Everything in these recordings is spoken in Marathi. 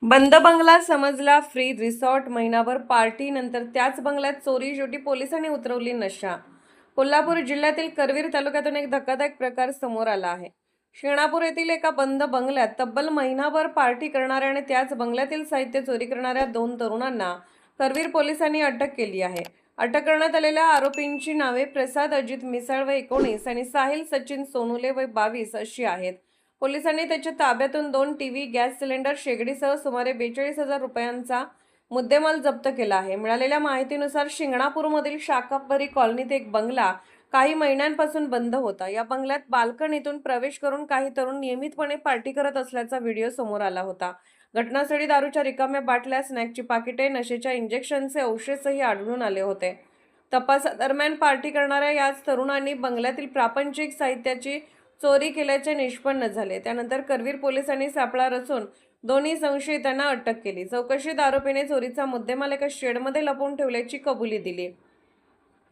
बंद बंगला समजला फ्री रिसॉर्ट. महिनाभर पार्टी नंतर त्याच बंगल्यात चोरी. शेवटी पोलिसांनी उतरवली नशा. कोल्हापूर जिल्ह्यातील करवीर तालुक्यातून एक धक्कादायक प्रकार समोर आला आहे. शिंगणापूर येथील एका बंद बंगल्यात तब्बल महिनाभर पार्टी करणाऱ्या आणि त्याच बंगल्यातील साहित्य चोरी करणाऱ्या 2 तरुणांना करवीर पोलिसांनी अटक केली आहे. अटक करण्यात आलेल्या आरोपींची नावे प्रसाद अजित मिसाळ वय 19 आणि साहिल सचिन सोनुले वय 22 अशी आहेत. पोलिसांनी त्याच्या ताब्यातून 2 टीव्ही, गॅस सिलेंडर, शेगडीसह सुमारे 42,000 रुपयांचा मुद्देमाल जप्त केला आहे. मिळालेल्या माहितीनुसार शिंगणापूरमधील शाकंभरी कॉलनीत एक बंगला काही महिन्यांपासून बंद होता. या बंगल्यात बाल्कनीतून प्रवेश करून काही तरुण नियमितपणे पार्टी करत असल्याचा व्हिडिओ समोर आला होता. घटनास्थळी दारूच्या रिकाम्या बाटल्या, स्नॅकची पाकिटे, नशेच्या इंजेक्शनचे अवशेषही आढळून आले होते. तपासादरम्यान पार्टी करणाऱ्या याच तरुणांनी बंगल्यातील प्रापंचिक साहित्याची चोरी केल्याचे निष्पन्न झाले. त्यानंतर करवीर पोलिसांनी सापळा रचून दोन्ही संशयितांना अटक केली. चौकशीत आरोपीने चोरीचा मुद्देमाल एका शेडमध्ये लपवून ठेवल्याची कबुली दिली.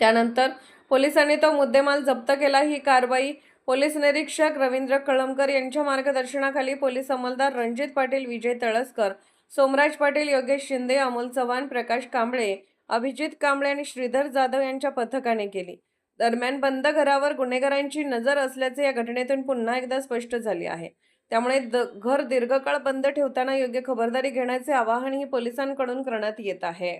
त्यानंतर पोलिसांनी तो मुद्देमाल जप्त केला. ही कारवाई पोलीस निरीक्षक रवींद्र कळमकर यांच्या मार्गदर्शनाखाली पोलीस अंमलदार रणजित पाटील, विजय तळसकर, सोमराज पाटील, योगेश शिंदे, अमोल चव्हाण, प्रकाश कांबळे, अभिजित कांबळे आणि श्रीधर जाधव यांच्या पथकाने केली. दरम्यान बंद घरावर गुन्हेगारांची नजर असल्याचे या घटनेतून पुन्हा एकदा स्पष्ट झाले आहे. त्यामुळे घर दीर्घकाळ बंद ठेवताना योग्य खबरदारी घेण्याचे आवाहनही पोलिसांकडून करण्यात येत आहे.